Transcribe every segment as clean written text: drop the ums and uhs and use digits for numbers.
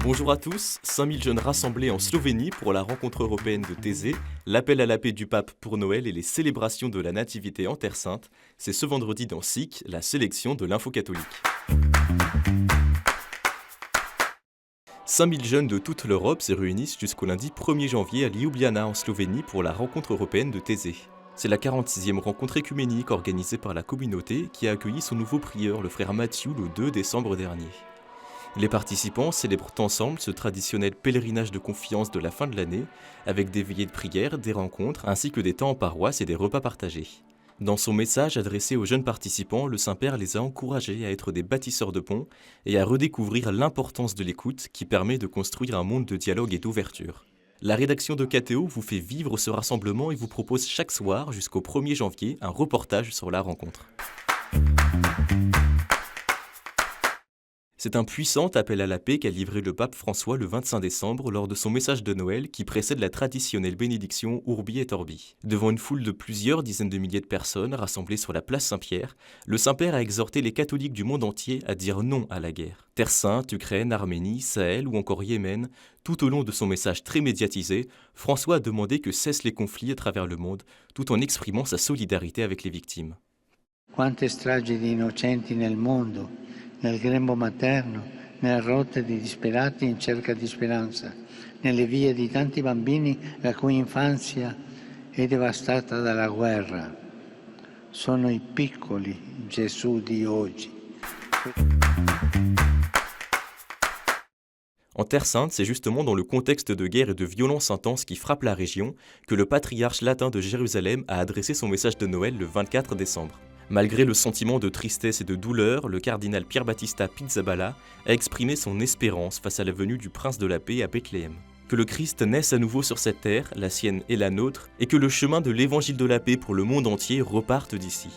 Bonjour à tous, 5000 jeunes rassemblés en Slovénie pour la rencontre européenne de Thésée, l'appel à la paix du pape pour Noël et les célébrations de la Nativité en Terre Sainte. C'est ce vendredi dans SIC, la sélection de l'info catholique. 5000 jeunes de toute l'Europe se réunissent jusqu'au lundi 1er janvier à Ljubljana en Slovénie pour la rencontre européenne de Thésée. C'est la 46e rencontre écuménique organisée par la communauté qui a accueilli son nouveau prieur, le frère Mathieu, le 2 décembre dernier. Les participants célèbrent ensemble ce traditionnel pèlerinage de confiance de la fin de l'année, avec des veillées de prière, des rencontres, ainsi que des temps en paroisse et des repas partagés. Dans son message adressé aux jeunes participants, le Saint-Père les a encouragés à être des bâtisseurs de ponts et à redécouvrir l'importance de l'écoute qui permet de construire un monde de dialogue et d'ouverture. La rédaction de KTO vous fait vivre ce rassemblement et vous propose chaque soir, jusqu'au 1er janvier, un reportage sur la rencontre. C'est un puissant appel à la paix qu'a livré le pape François le 25 décembre lors de son message de Noël qui précède la traditionnelle bénédiction Urbi et Orbi. Devant une foule de plusieurs dizaines de milliers de personnes rassemblées sur la place Saint-Pierre, le Saint-Père a exhorté les catholiques du monde entier à dire non à la guerre. Terre Sainte, Ukraine, Arménie, Sahel ou encore Yémen, tout au long de son message très médiatisé, François a demandé que cessent les conflits à travers le monde, tout en exprimant sa solidarité avec les victimes. Quante stragi di innocenti nel mondo, nel grembo materno, nelle rotte di disperati in cerca di speranza, nelle vie di tanti bambini la cui infanzia è devastata dalla guerra. Sono i piccoli Gesù di oggi. En Terre Sainte, c'est justement dans le contexte de guerre et de violence intense qui frappe la région que le patriarche latin de Jérusalem a adressé son message de Noël le 24 décembre. Malgré le sentiment de tristesse et de douleur, le cardinal Pier Battista Pizzaballa a exprimé son espérance face à la venue du prince de la paix à Bethléem. Que le Christ naisse à nouveau sur cette terre, la sienne et la nôtre, et que le chemin de l'évangile de la paix pour le monde entier reparte d'ici.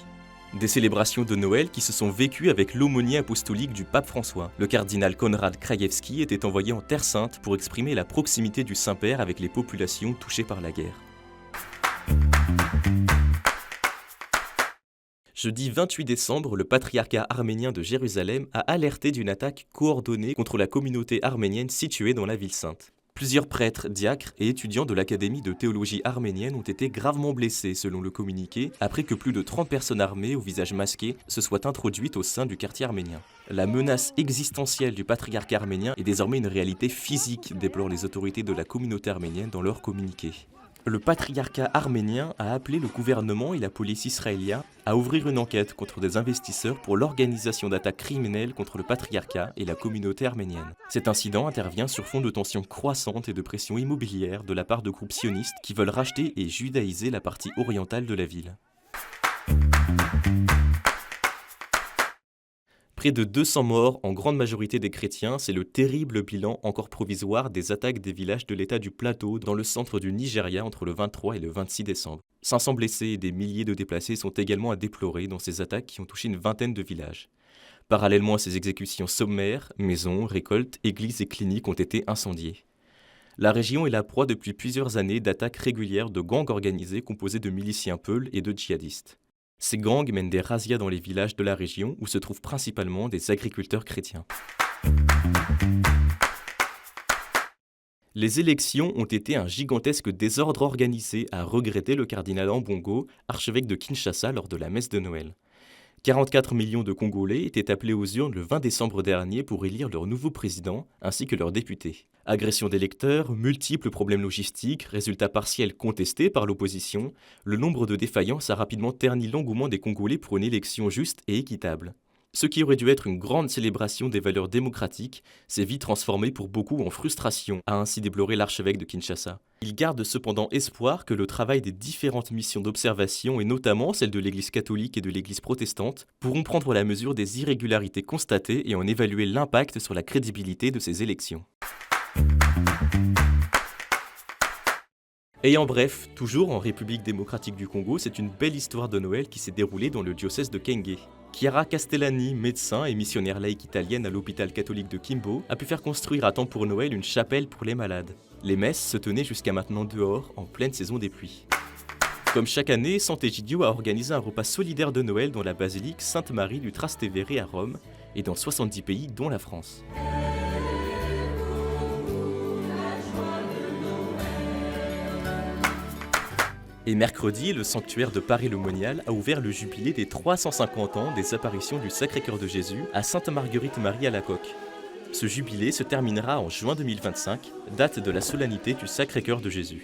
Des célébrations de Noël qui se sont vécues avec l'aumônier apostolique du pape François. Le cardinal Konrad Krajewski était envoyé en Terre Sainte pour exprimer la proximité du Saint-Père avec les populations touchées par la guerre. Jeudi 28 décembre, le patriarcat arménien de Jérusalem a alerté d'une attaque coordonnée contre la communauté arménienne située dans la ville sainte. Plusieurs prêtres, diacres et étudiants de l'Académie de théologie arménienne ont été gravement blessés, selon le communiqué, après que plus de 30 personnes armées au visage masqué se soient introduites au sein du quartier arménien. La menace existentielle du patriarcat arménien est désormais une réalité physique, déplorent les autorités de la communauté arménienne dans leur communiqué. Le patriarcat arménien a appelé le gouvernement et la police israéliens à ouvrir une enquête contre des investisseurs pour l'organisation d'attaques criminelles contre le patriarcat et la communauté arménienne. Cet incident intervient sur fond de tensions croissantes et de pression immobilière de la part de groupes sionistes qui veulent racheter et judaïser la partie orientale de la ville. Près de 200 morts, en grande majorité des chrétiens, c'est le terrible bilan encore provisoire des attaques des villages de l'État du Plateau dans le centre du Nigeria entre le 23 et le 26 décembre. 500 blessés et des milliers de déplacés sont également à déplorer dans ces attaques qui ont touché une vingtaine de villages. Parallèlement à ces exécutions sommaires, maisons, récoltes, églises et cliniques ont été incendiées. La région est la proie depuis plusieurs années d'attaques régulières de gangs organisés composés de miliciens peuls et de djihadistes. Ces gangs mènent des razzias dans les villages de la région où se trouvent principalement des agriculteurs chrétiens. Les élections ont été un gigantesque désordre organisé, a regretté le cardinal Ambongo, archevêque de Kinshasa lors de la messe de Noël. 44 millions de Congolais étaient appelés aux urnes le 20 décembre dernier pour élire leur nouveau président, ainsi que leurs députés. Agression d'électeurs, multiples problèmes logistiques, résultats partiels contestés par l'opposition, le nombre de défaillances a rapidement terni l'engouement des Congolais pour une élection juste et équitable. Ce qui aurait dû être une grande célébration des valeurs démocratiques s'est vite transformé pour beaucoup en frustration, a ainsi déploré l'archevêque de Kinshasa. Il garde cependant espoir que le travail des différentes missions d'observation, et notamment celle de l'Église catholique et de l'Église protestante, pourront prendre la mesure des irrégularités constatées et en évaluer l'impact sur la crédibilité de ces élections. Et en bref, toujours en République démocratique du Congo, c'est une belle histoire de Noël qui s'est déroulée dans le diocèse de Kenge. Chiara Castellani, médecin et missionnaire laïque italienne à l'hôpital catholique de Kimbo, a pu faire construire à temps pour Noël une chapelle pour les malades. Les messes se tenaient jusqu'à maintenant dehors, en pleine saison des pluies. Comme chaque année, Sant'Egidio a organisé un repas solidaire de Noël dans la basilique Sainte-Marie du Trastevere à Rome et dans 70 pays dont la France. Et mercredi, le sanctuaire de Paris-le-Monial a ouvert le jubilé des 350 ans des apparitions du Sacré-Cœur de Jésus à Sainte-Marguerite-Marie à la Coque. Ce jubilé se terminera en juin 2025, date de la solennité du Sacré-Cœur de Jésus.